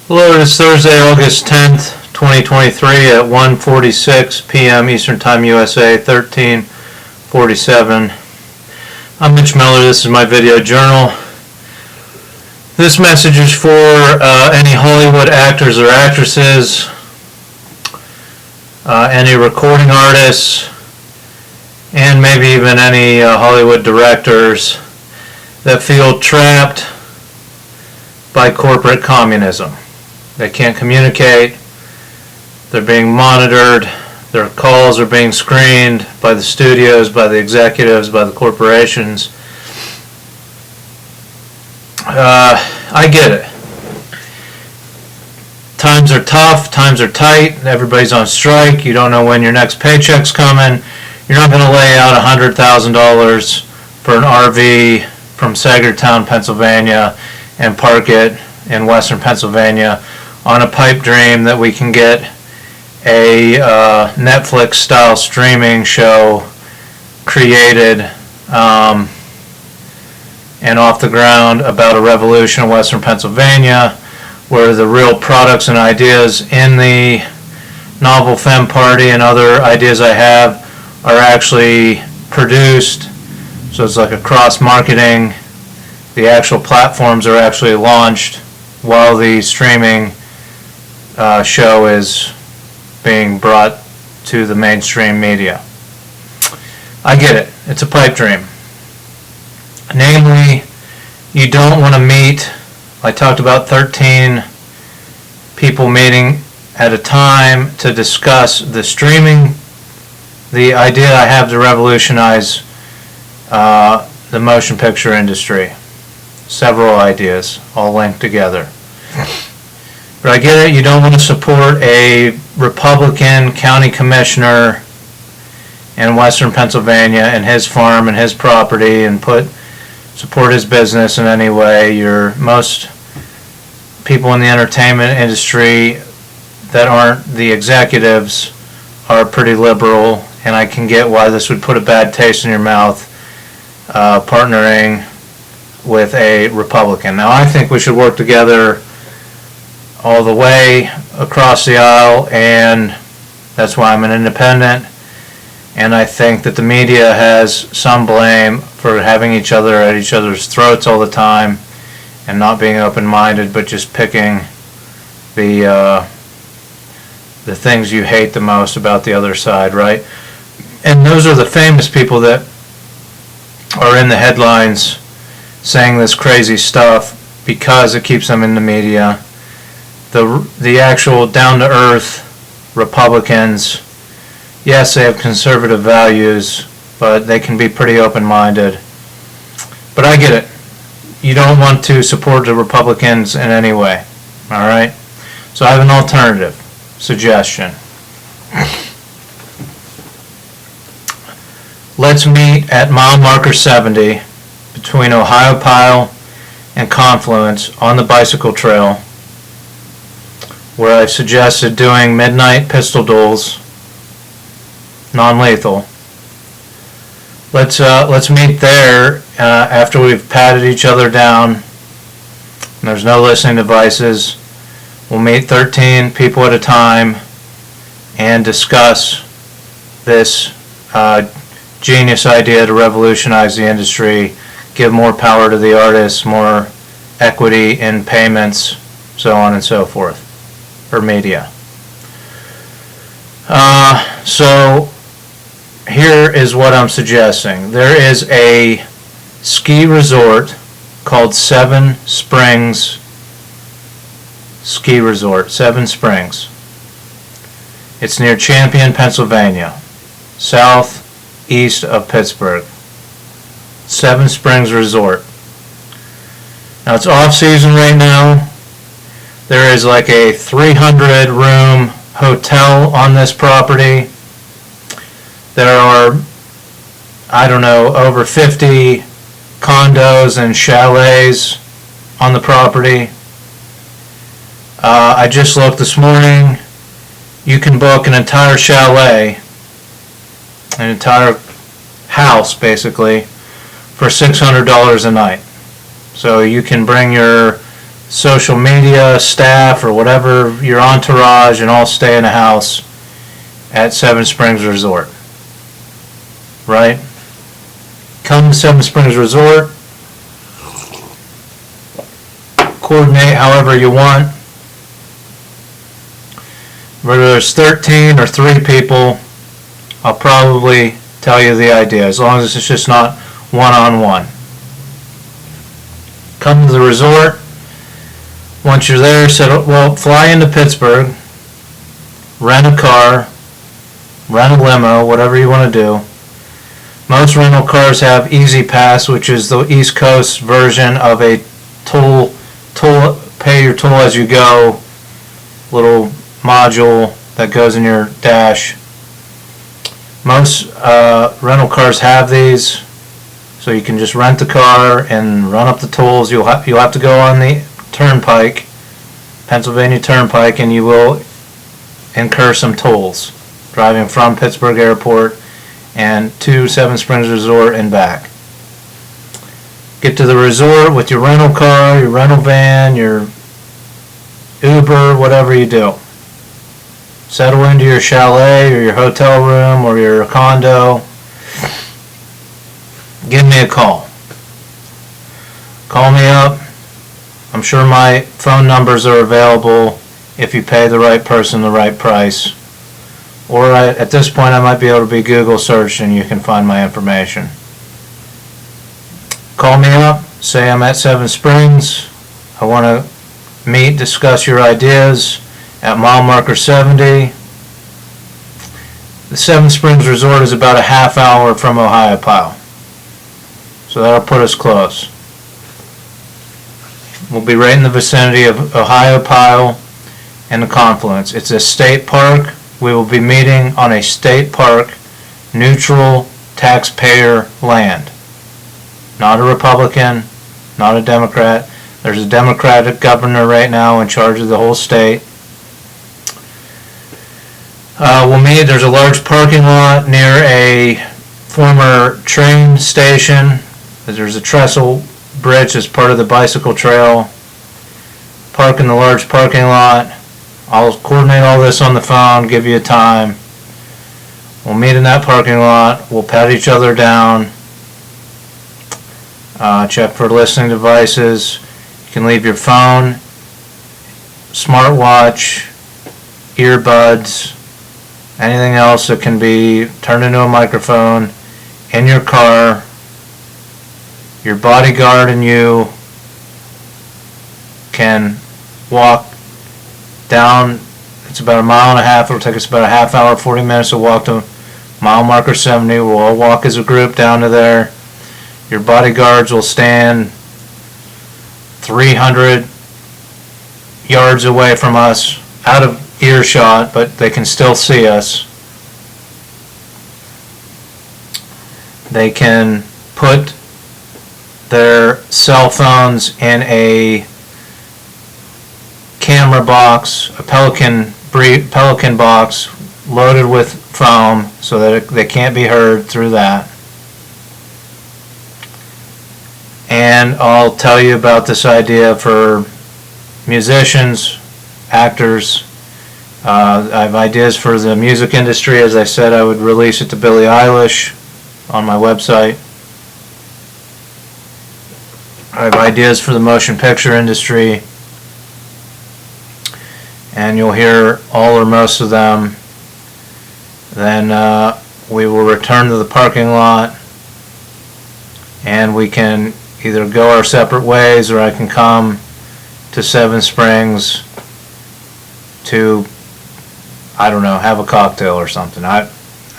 Hello, it is Thursday, August 10th, 2023 at 1:46 p.m. Eastern Time, USA, 13:47. I'm Mitch Miller. This is my video journal. This message is for any Hollywood actors or actresses, any recording artists, and maybe even any Hollywood directors that feel trapped by corporate communism. They can't communicate, they're being monitored, their calls are being screened by the studios, by the executives, by the corporations. I get it. Times are tough, times are tight, everybody's on strike, you don't know when your next paycheck's coming. You're not going to lay out $100,000 for an RV from Sagertown, Pennsylvania, and park it in western Pennsylvania on a pipe dream that we can get a Netflix-style streaming show created and off the ground about a revolution in western Pennsylvania, where the real products and ideas in the Novel Femme Party and other ideas I have are actually produced. So it's like a cross-marketing. The actual platforms are actually launched while the streaming show is being brought to the mainstream media. I get it. It's a pipe dream. Namely, you don't want to meet, I talked about 13 people meeting at a time to discuss the streaming, the idea I have to revolutionize the motion picture industry. Several ideas all linked together. But I get it, you don't want to support a Republican county commissioner in western Pennsylvania and his farm and his property and support his business in any way. Most people in the entertainment industry that aren't the executives are pretty liberal, and I can get why this would put a bad taste in your mouth, partnering with a Republican. Now, I think we should work together all the way across the aisle, and that's why I'm an independent. And I think that the media has some blame for having each other at each other's throats all the time and not being open-minded, but just picking the things you hate the most about the other side, right? And those are the famous people that are in the headlines saying this crazy stuff because it keeps them in the media. The actual down-to-earth Republicans, yes, they have conservative values, but they can be pretty open-minded. But I get it. You don't want to support the Republicans in any way, all right? So I have an alternative suggestion. Let's meet at mile marker 70 between Ohiopyle and Confluence on the bicycle trail, where I've suggested doing midnight pistol duels, non-lethal. Let's meet there after we've patted each other down. There's no listening devices. We'll meet 13 people at a time and discuss this genius idea to revolutionize the industry, give more power to the artists, more equity in payments, so on and so forth, or media. So here is what I'm suggesting. There is a ski resort called Seven Springs Ski Resort, Seven Springs. It's near Champion, Pennsylvania, southeast of Pittsburgh. Seven Springs Resort. Now it's off season right now. There is like a 300-room hotel on this property. There are, I don't know, over 50 condos and chalets on the property. I just looked this morning. You can book an entire chalet, an entire house basically, for $600 a night. So you can bring your social media staff or whatever, your entourage, and all stay in a house at Seven Springs Resort. Right? Come to Seven Springs Resort, coordinate however you want. Whether there's 13 or 3 people, I'll probably tell you the idea, as long as it's just not one-on-one. Come to the resort. Once you're there, fly into Pittsburgh, rent a car, rent a limo, whatever you want to do. Most rental cars have Easy Pass, which is the East Coast version of a pay your toll as you go little module that goes in your dash. Most rental cars have these, so you can just rent the car and run up the tolls. You'll have to go on the Turnpike, Pennsylvania Turnpike, and you will incur some tolls driving from Pittsburgh Airport and to Seven Springs Resort and back. Get to the resort with your rental car, your rental van, your Uber, whatever you do. Settle into your chalet or your hotel room or your condo. Give me a call. Call me up. I'm sure my phone numbers are available if you pay the right person the right price. Or at this point I might be able to be Google searched and you can find my information. Call me up, say I'm at Seven Springs. I want to meet, discuss your ideas at mile marker 70. The Seven Springs Resort is about a half hour from Ohiopyle, so that'll put us close. We'll be right in the vicinity of Ohiopyle and the confluence. It's a state park. We will be meeting on a state park, neutral taxpayer land. Not a Republican, not a Democrat. There's a Democratic governor right now in charge of the whole state. We'll meet. There's a large parking lot near a former train station. There's a trestle bridge as part of the bicycle trail. Park in the large parking lot. I'll coordinate all this on the phone, give you a time. We'll meet in that parking lot. We'll pat each other down. Check for listening devices. You can leave your phone, smartwatch, earbuds, anything else that can be turned into a microphone in your car. Your bodyguard and you can walk down. It's about a mile and a half. It'll take us about a half hour, 40 minutes to walk to mile marker 70. We'll all walk as a group down to there. Your bodyguards will stand 300 yards away from us, out of earshot, but they can still see us. They can put their cell phones in a camera box, a Pelican box loaded with foam so that they can't be heard through that. And I'll tell you about this idea for musicians, actors. I have ideas for the music industry. As I said, I would release it to Billie Eilish on my website. I have ideas for the motion picture industry, and you'll hear all or most of them. Then we will return to the parking lot, and we can either go our separate ways, or I can come to Seven Springs to, I don't know, have a cocktail or something. I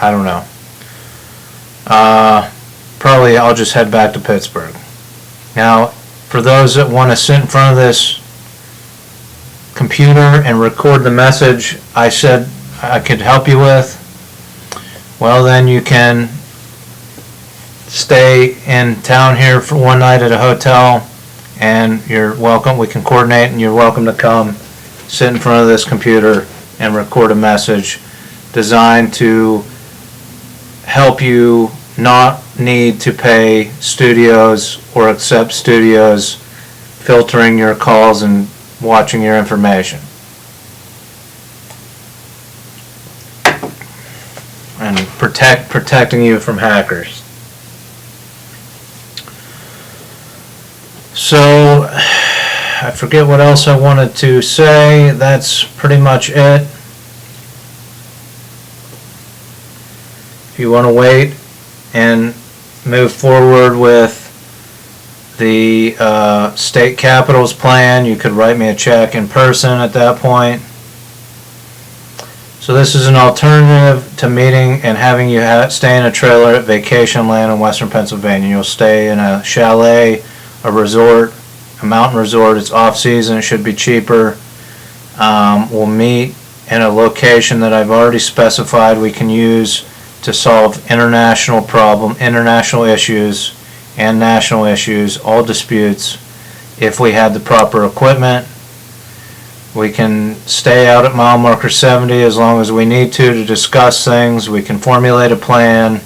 don't know. Probably I'll just head back to Pittsburgh. Now, for those that want to sit in front of this computer and record the message I said I could help you with, well, then you can stay in town here for one night at a hotel, and you're welcome. We can coordinate, and you're welcome to come sit in front of this computer and record a message designed to help you not need to pay studios or accept studios filtering your calls and watching your information. And protecting you from hackers. So, I forget what else I wanted to say. That's pretty much it. If you want to wait and move forward with the state capitals plan, you could write me a check in person at that point. So this is an alternative to meeting and having you stay in a trailer at vacation land in western Pennsylvania. You'll stay in a chalet, a resort, a mountain resort. It's off season, it should be cheaper. We'll meet in a location that I've already specified we can use to solve international issues and national issues, all disputes. If we had the proper equipment, we can stay out at mile marker 70 as long as we need to discuss things. We can formulate a plan,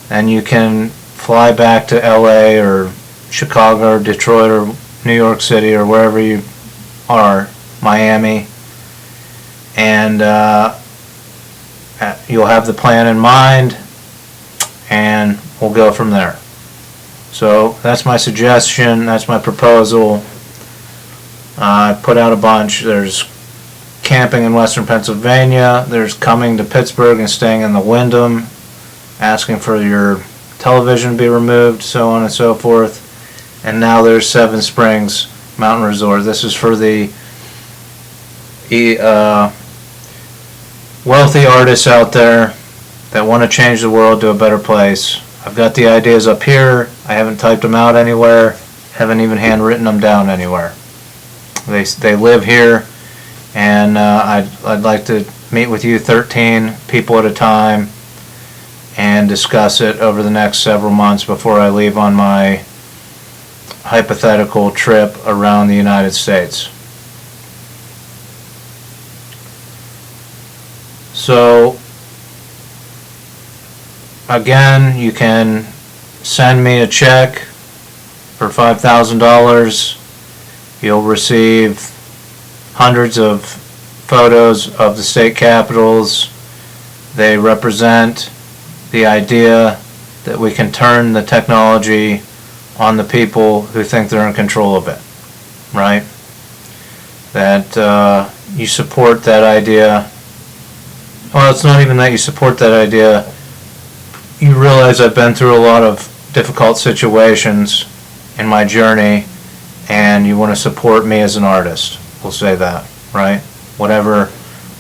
and you can fly back to LA or Chicago or Detroit or New York City or wherever you are, Miami, and you'll have the plan in mind, and we'll go from there. So that's my suggestion, that's my proposal. I put out a bunch. There's camping in western Pennsylvania, there's coming to Pittsburgh and staying in the Wyndham, asking for your television to be removed, so on and so forth. And now there's Seven Springs Mountain Resort. This is for the wealthy artists out there that want to change the world to a better place. I've got the ideas up here. I haven't typed them out anywhere. Haven't even handwritten them down anywhere. They live here, and I'd like to meet with you 13 people at a time and discuss it over the next several months before I leave on my hypothetical trip around the United States. So again, you can send me a check for $5,000. You'll receive hundreds of photos of the state capitals. They represent the idea that we can turn the technology on the people who think they're in control of it, right? That you support that idea. Well, it's not even that you support that idea. You realize I've been through a lot of difficult situations in my journey, and you want to support me as an artist. We'll say that, right? Whatever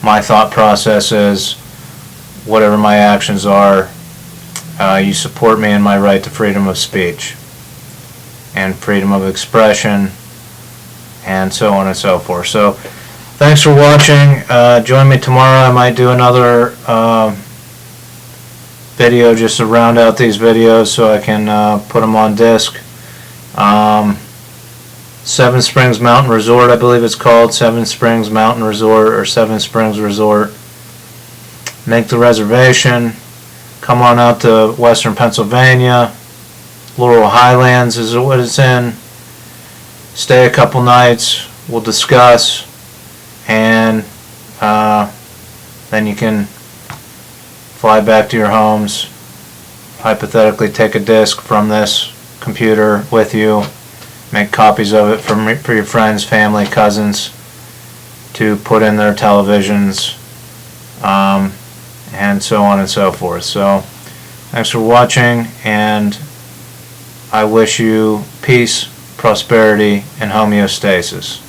my thought process is, whatever my actions are, you support me in my right to freedom of speech and freedom of expression and so on and so forth. So thanks for watching. Join me tomorrow. I might do another video just to round out these videos so I can put them on disc. Seven Springs Mountain Resort, I believe it's called, Seven Springs Mountain Resort or Seven Springs Resort. Make the reservation. Come on out to western Pennsylvania. Laurel Highlands is what it's in. Stay a couple nights. We'll discuss, and then you can fly back to your homes. Hypothetically, take a disc from this computer with you. Make copies of it for your friends, family, cousins to put in their televisions, and so on and so forth. So thanks for watching, and I wish you peace, prosperity, and homeostasis.